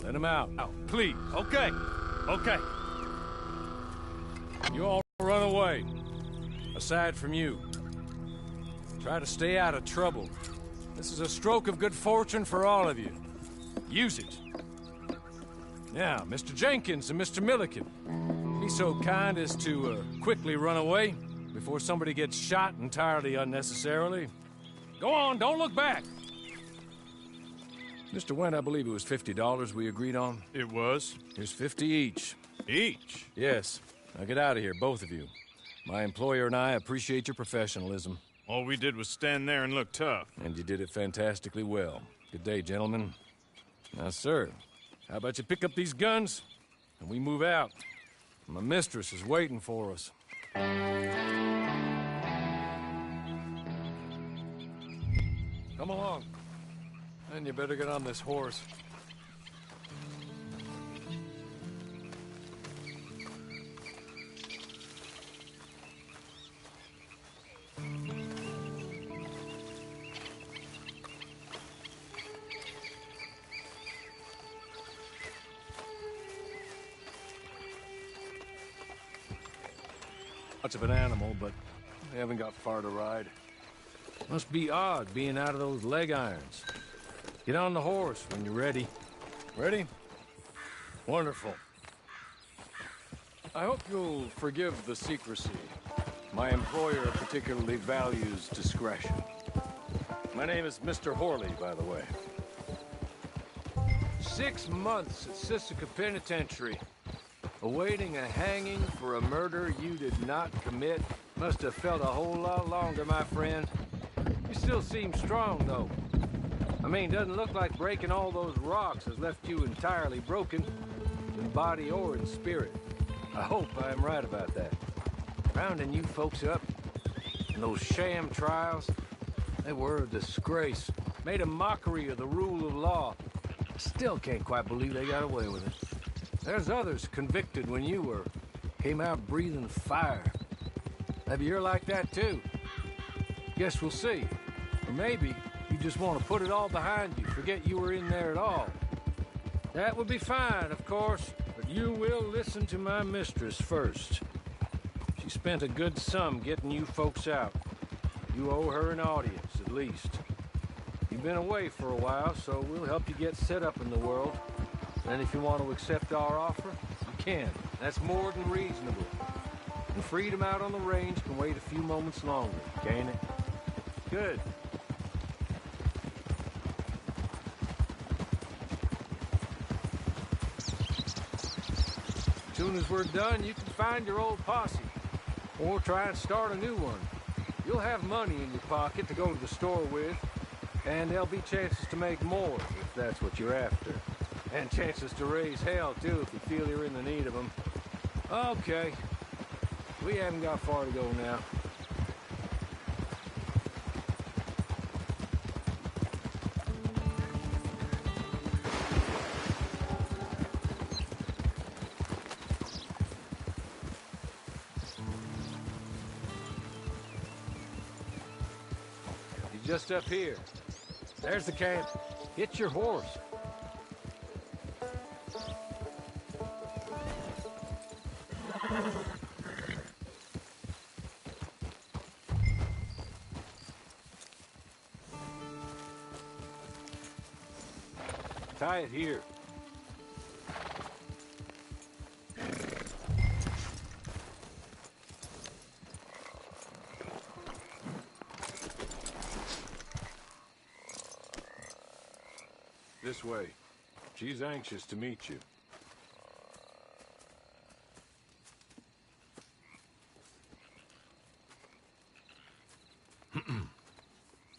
Let him out. Out, please. Okay. Okay. You all run away. Aside from you. Try to stay out of trouble. This is a stroke of good fortune for all of you. Use it. Now, Mr. Jenkins and Mr. Milliken, be so kind as to quickly run away before somebody gets shot entirely unnecessarily. Go on, don't look back. Mr. Wendt, I believe it was $50 we agreed on. It was? Here's 50 each. Each? Yes. Now get out of here, both of you. My employer and I appreciate your professionalism. All we did was stand there and look tough. And you did it fantastically well. Good day, gentlemen. Now, sir, how about you pick up these guns and we move out? My mistress is waiting for us. Come along. And you better get on this horse. Much of an animal, but we haven't got far to ride. Must be odd being out of those leg irons. Get on the horse when you're ready. Ready? Wonderful. I hope you'll forgive the secrecy. My employer particularly values discretion. My name is Mr. Horley, by the way. 6 months at Sisika Penitentiary. Awaiting a hanging for a murder you did not commit. Must have felt a whole lot longer, my friend. You still seem strong, though. I mean, doesn't look like breaking all those rocks has left you entirely broken, in body or in spirit. I hope I am right about that. Rounding you folks up, and those sham trials, they were a disgrace. Made a mockery of the rule of law. Still can't quite believe they got away with it. There's others convicted when you were. Came out breathing fire. Maybe you're like that too. Guess we'll see. Or maybe you just want to put it all behind you, forget you were in there at all. That would be fine, of course, but you will listen to my mistress first. She spent a good sum getting you folks out. You owe her an audience, at least. You've been away for a while, so we'll help you get set up in the world. And if you want to accept our offer, you can. That's more than reasonable. And freedom out on the range can wait a few moments longer, can't it? Good. As soon as we're done, you can find your old posse. Or try and start a new one. You'll have money in your pocket to go to the store with. And there'll be chances to make more, if that's what you're after. And chances to raise hell, too, if you feel you're in the need of them. Okay. We haven't got far to go now. He's just up here. There's the camp. Hit your horse. Tie it here. This way. She's anxious to meet you.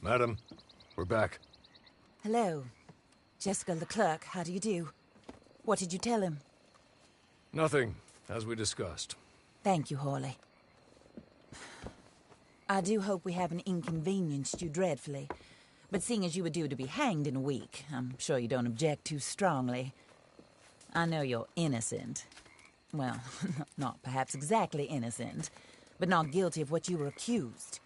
Madam, we're back. Hello. Jessica Leclerc, how do you do? What did you tell him? Nothing, as we discussed. Thank you, Horley. I do hope we haven't inconvenienced you dreadfully. But seeing as you were due to be hanged in a week, I'm sure you don't object too strongly. I know you're innocent. Well, not perhaps exactly innocent, but not guilty of what you were accused.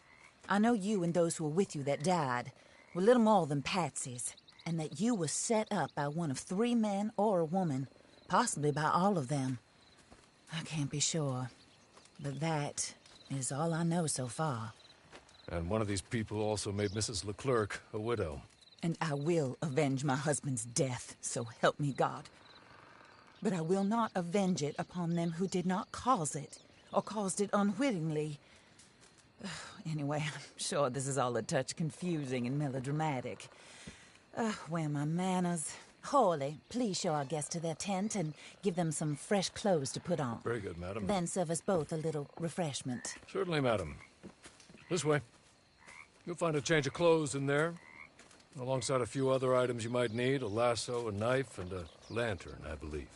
I know you and those who were with you that died were little more than patsies. and that you were set up by one of 3 men or a woman, possibly by all of them. I can't be sure, but that is all I know so far. And one of these people also made Mrs. Leclerc a widow. And I will avenge my husband's death, so help me God. But I will not avenge it upon them who did not cause it, or caused it unwittingly. Anyway, I'm sure this is all a touch confusing and melodramatic. Where are my manners? Hawley, please show our guests to their tent and give them some fresh clothes to put on. Very good, madam. Then serve us both a little refreshment. Certainly, madam. This way. You'll find a change of clothes in there, alongside a few other items you might need, a lasso, a knife, and a lantern, I believe.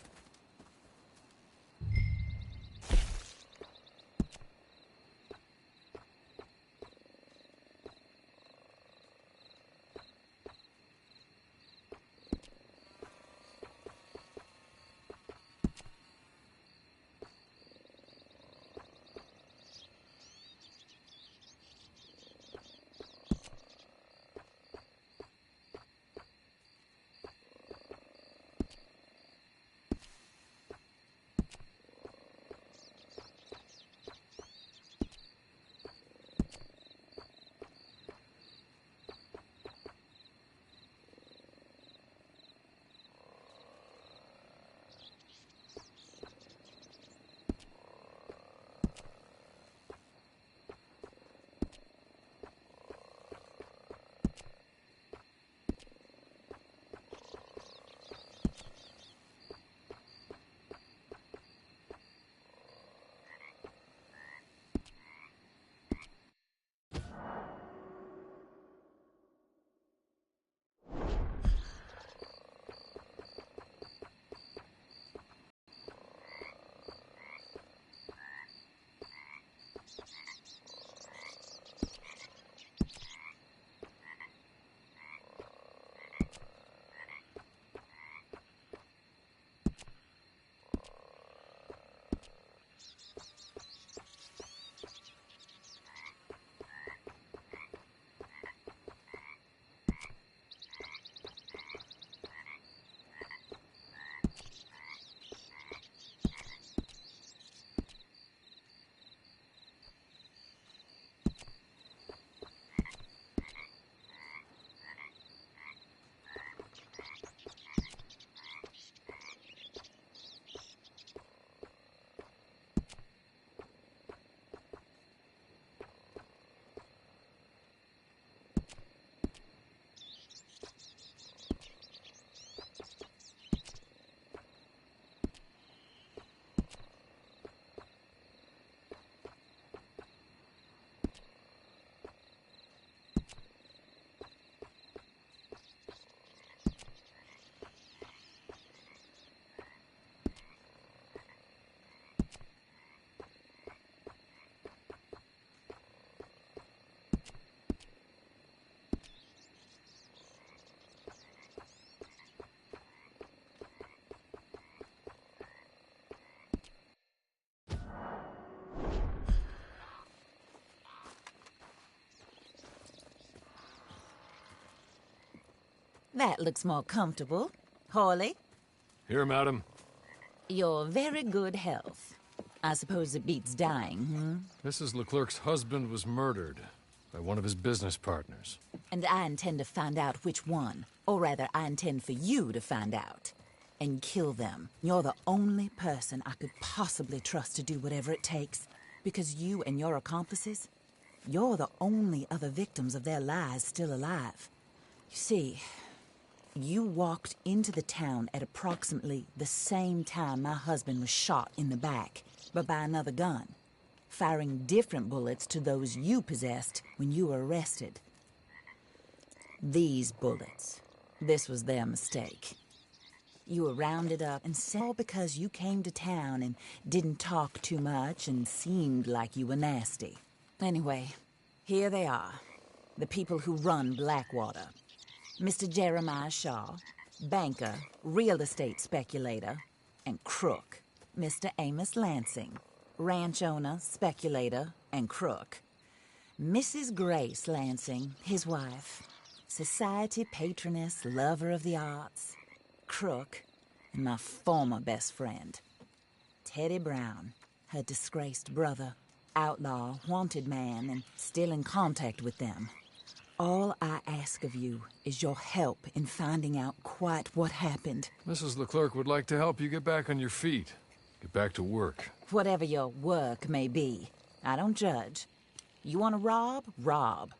That looks more comfortable. Hawley, Here, madam. your very good health. I suppose it beats dying, Mrs. Leclerc's husband was murdered by one of his business partners. And I intend to find out which one. Or rather, I intend for you to find out. And kill them. You're the only person I could possibly trust to do whatever it takes. Because you and your accomplices, you're the only other victims of their lies still alive. You see, you walked into the town at approximately the same time my husband was shot in the back, but by another gun, firing different bullets to those you possessed when you were arrested. These bullets, this was their mistake. You were rounded up and sent all because you came to town and didn't talk too much and seemed like you were nasty. Anyway, here they are, the people who run Blackwater. Mr. Jeremiah Shaw, banker, real estate speculator, and crook. Mr. Amos Lansing, ranch owner, speculator, and crook. Mrs. Grace Lansing, his wife, Society patroness, lover of the arts, crook, and my former best friend. Teddy Brown, her disgraced brother, outlaw, wanted man, and still in contact with them. All I ask of you is your help in finding out quite what happened. Mrs. Leclerc would like to help you get back on your feet. Get back to work. Whatever your work may be, I don't judge. You want to rob? Rob.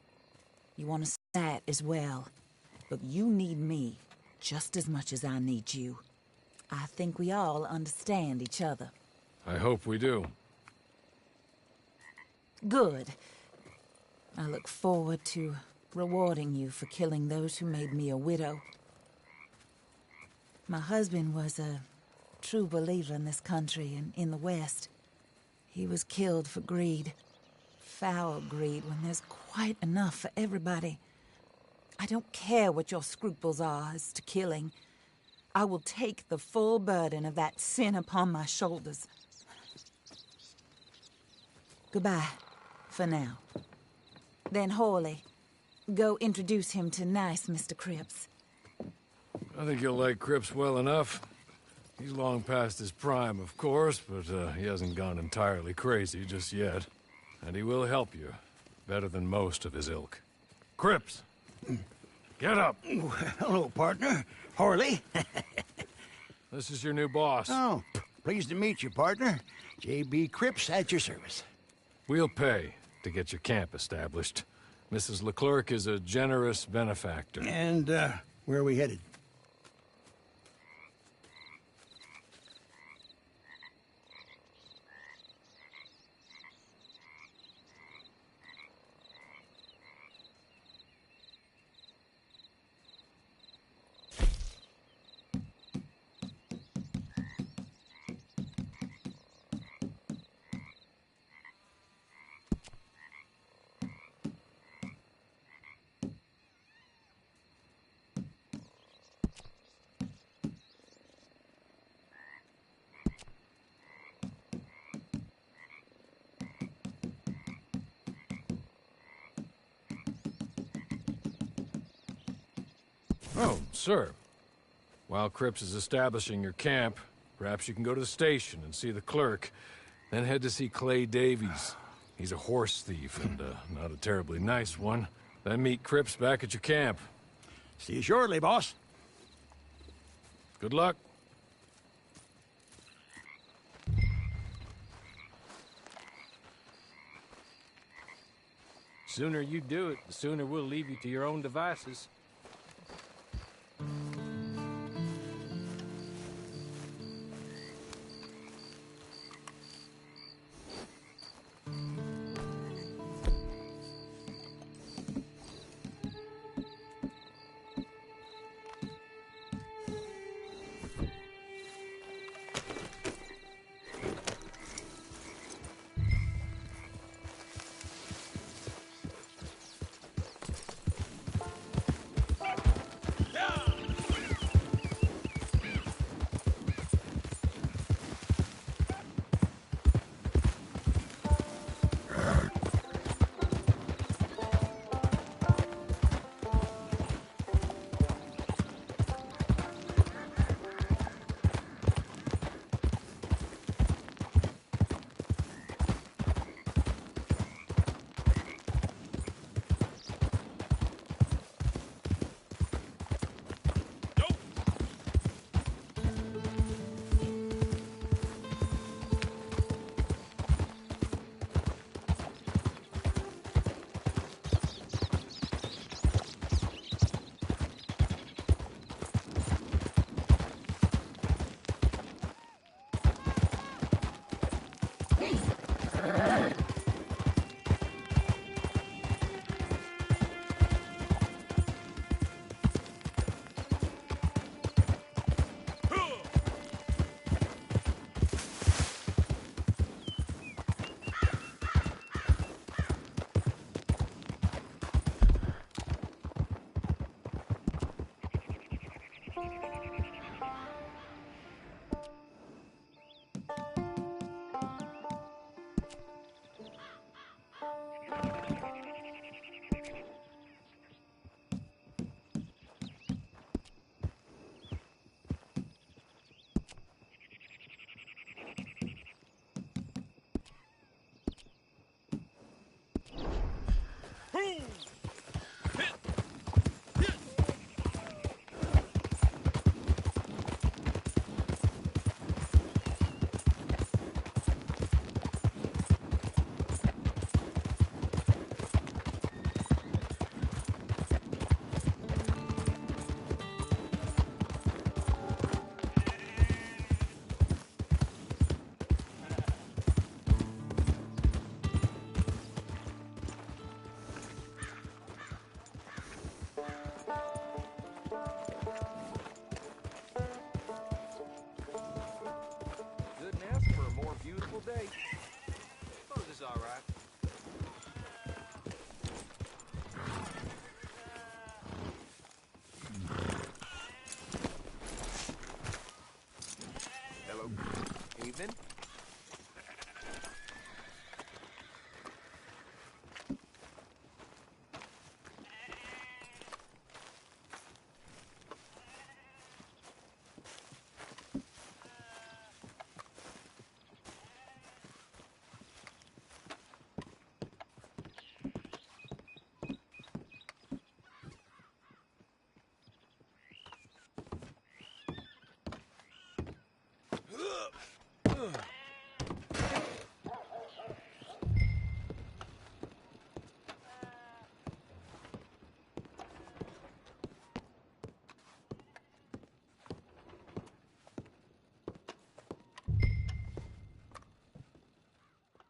You want to stat as well. But you need me just as much as I need you. I think we all understand each other. I hope we do. Good. I look forward to rewarding you for killing those who made me a widow. My husband was a true believer in this country and in the West. He was killed for greed. Foul greed when there's quite enough for everybody. I don't care what your scruples are as to killing. I will take the full burden of that sin upon my shoulders. Goodbye, for now. Then Hawley, go introduce him to nice Mr. Cripps. I think you'll like Cripps well enough. He's long past his prime, of course, but he hasn't gone entirely crazy just yet. And he will help you, better than most of his ilk. Cripps! Get up! Hello, partner. Harley. This is your new boss. Oh, pleased to meet you, partner. J.B. Cripps at your service. We'll pay to get your camp established. Mrs. Leclerc is a generous benefactor. And, where are we headed? Oh, sir. While Cripps is establishing your camp, perhaps you can go to the station and see the clerk, then head to see Clay Davies. He's a horse thief, and not a terribly nice one. Then meet Cripps back at your camp. See you shortly, boss. Good luck. Sooner you do it, the sooner we'll leave you to your own devices. day. Suppose it's all right. Hello. Evening.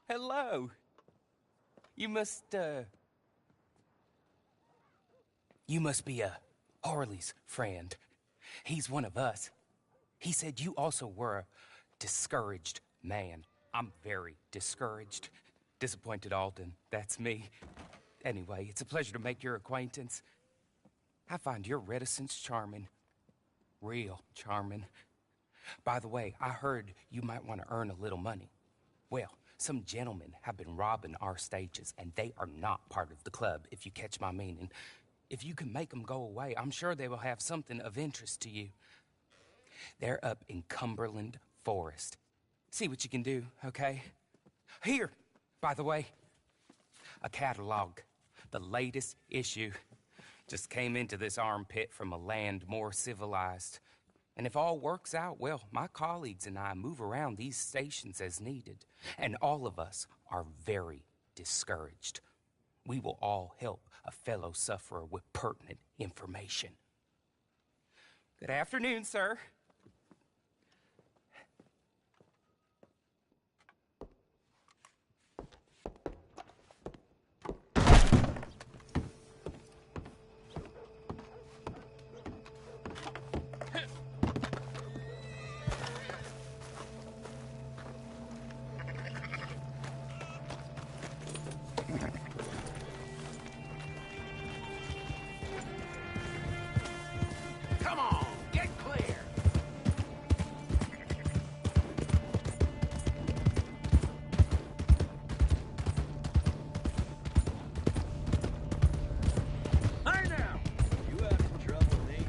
Hello. You must be Harley's friend. He's one of us. He said you also were a discouraged man. I'm very discouraged. Disappointed Alden, that's me. Anyway, it's a pleasure to make your acquaintance. I find your reticence charming. Real charming. By the way, I heard you might want to earn a little money. Well, some gentlemen have been robbing our stages, and they are not part of the club, if you catch my meaning. If you can make them go away, I'm sure they will have something of interest to you. They're up in Cumberland Forest. See what you can do, okay? Here, by the way, a catalog. The latest issue. Just came into this armpit from a land more civilized. And if all works out, well, my colleagues and I move around these stations as needed. And all of us are very discouraged. We will all help a fellow sufferer with pertinent information. Good afternoon, sir. Come on, get clear. Hey now! You having trouble, Nate?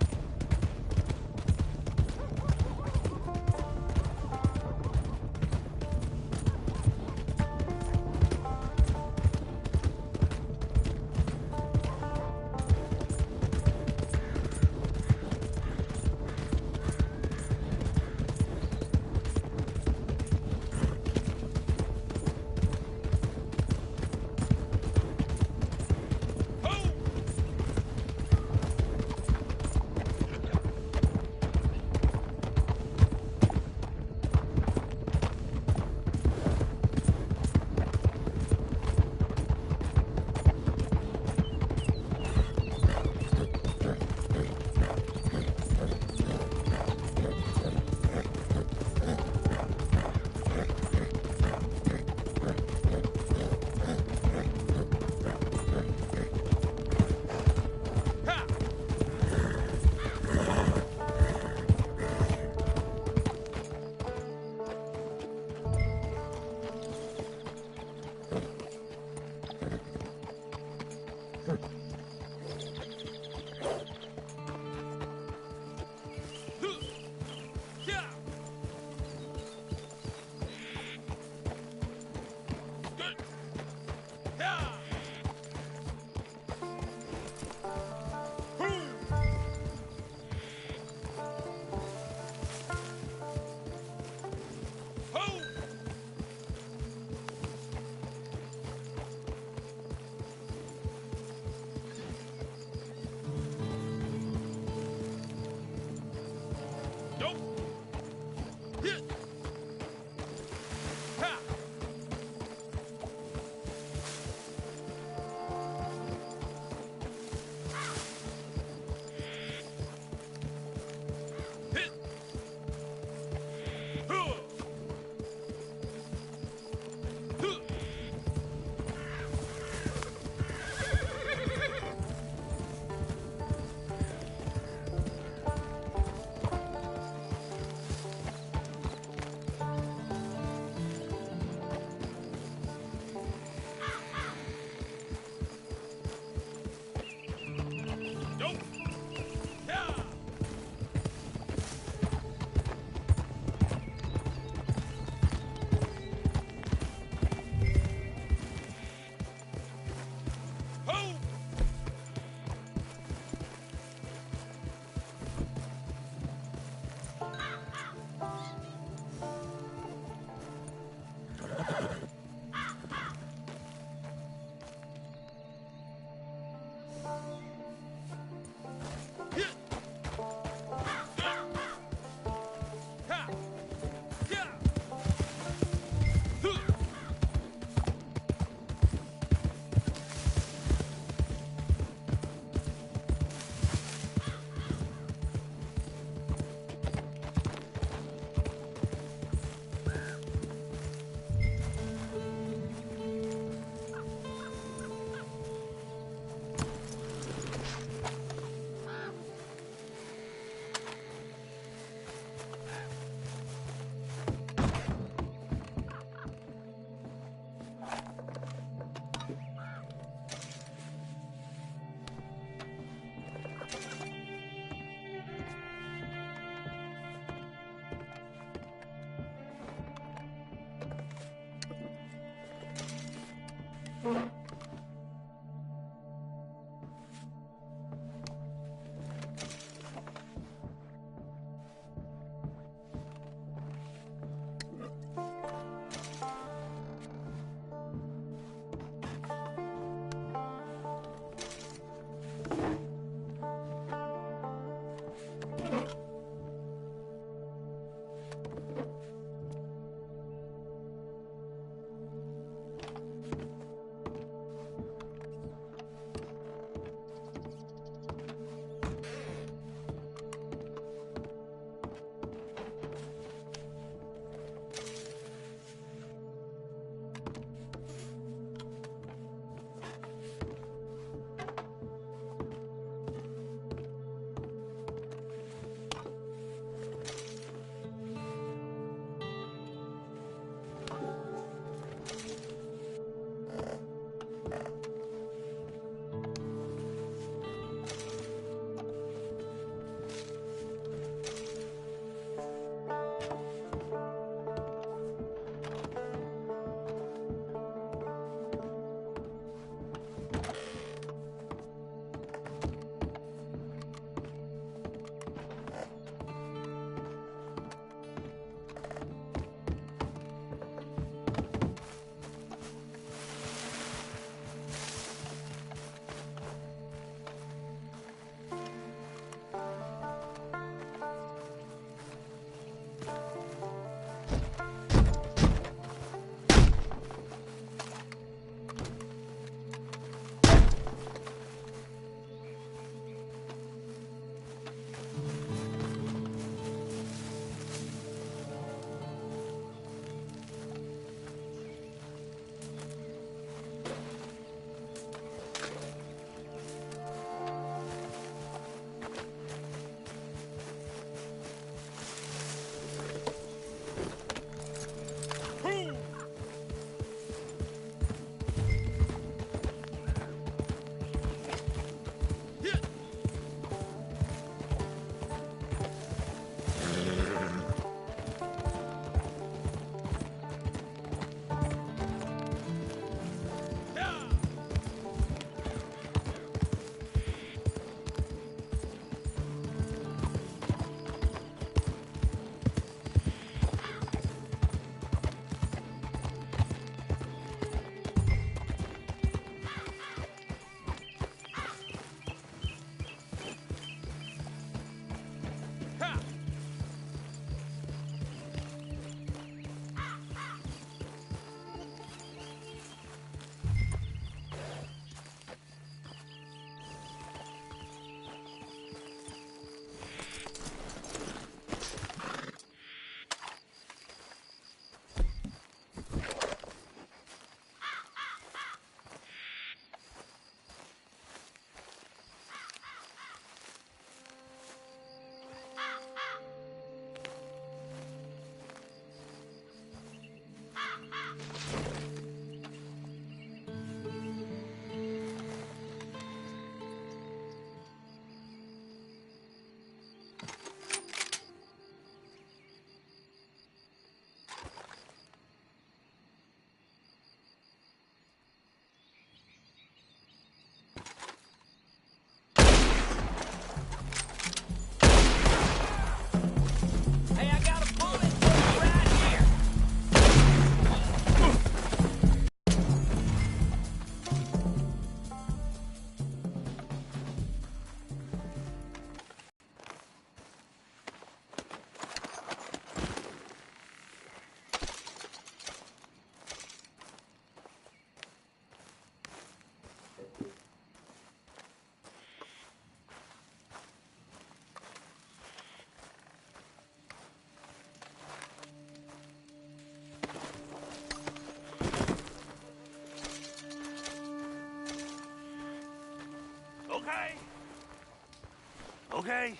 Okay.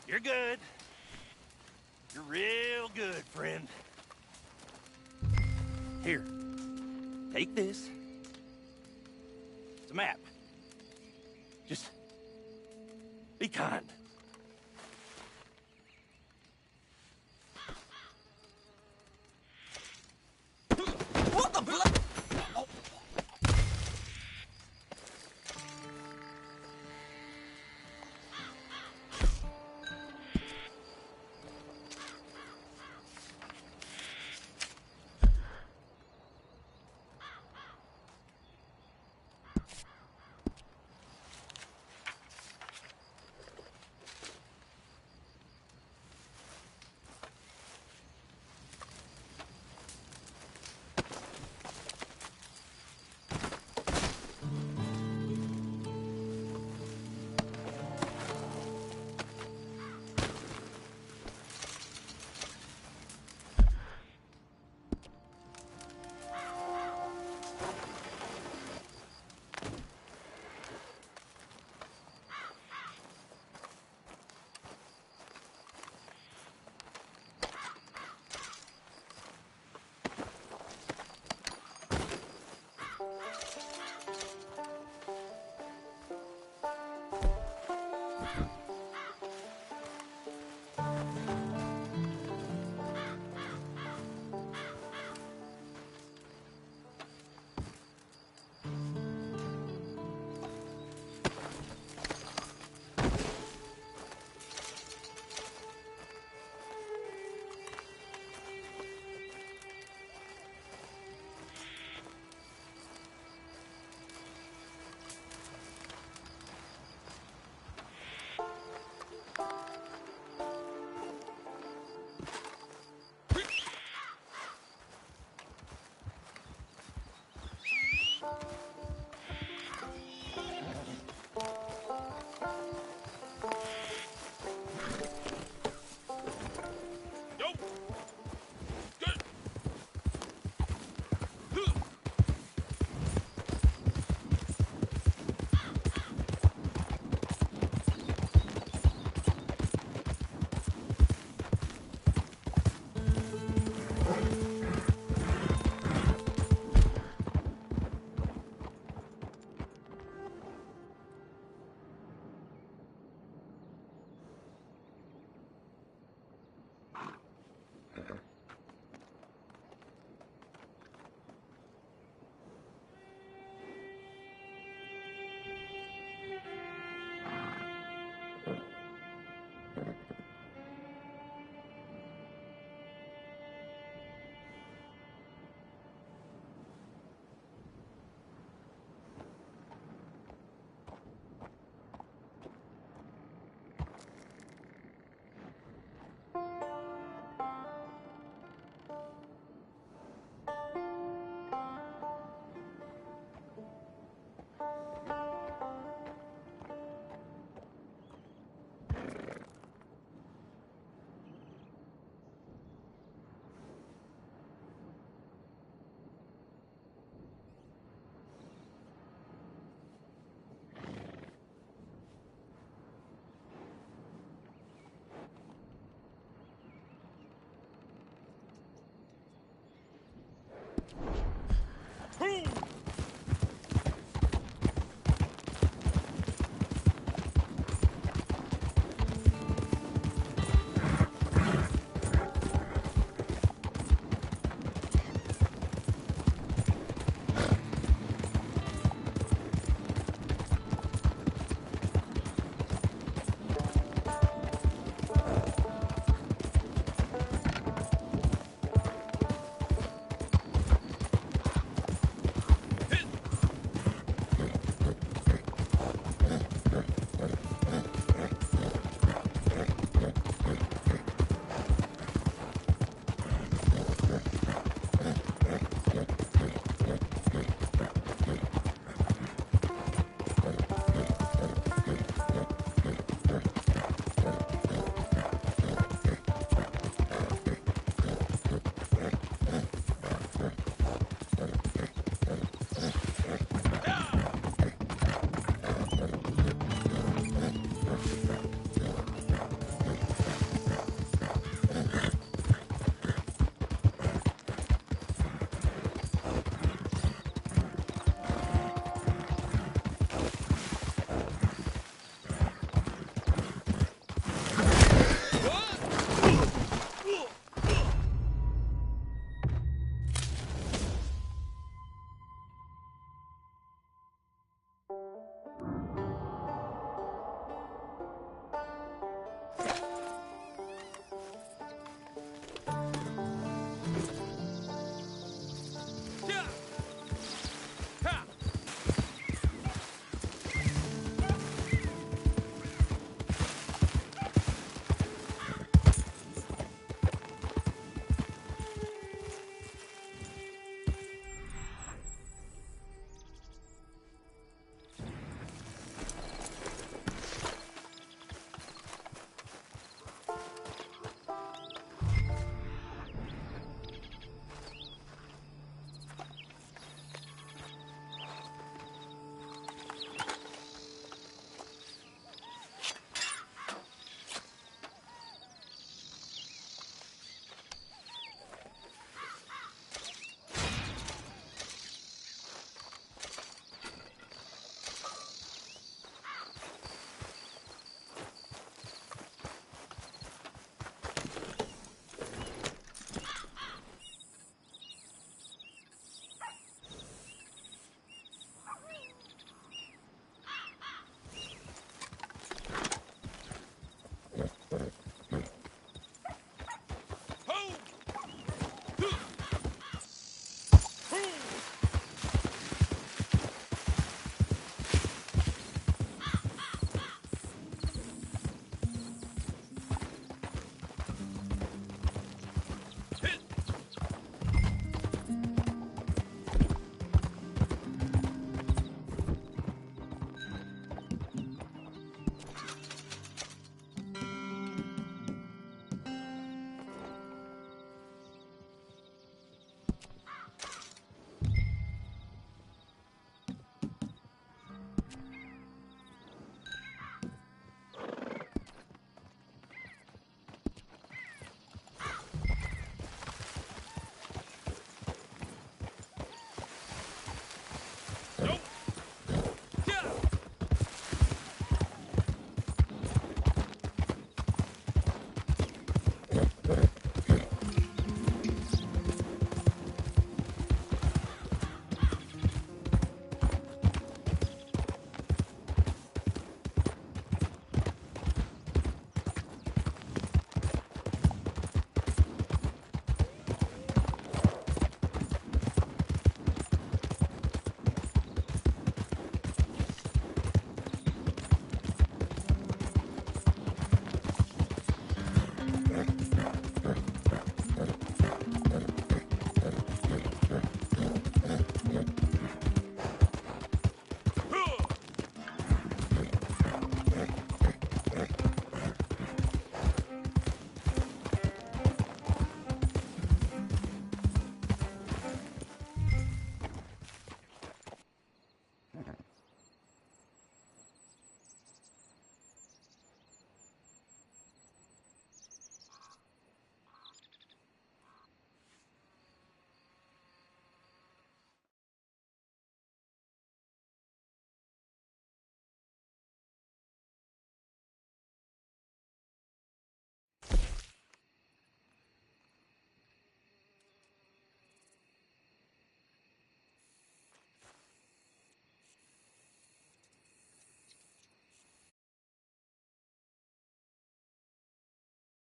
You're good. You're real good, friend. Here. Take this. It's a map. Just be kind.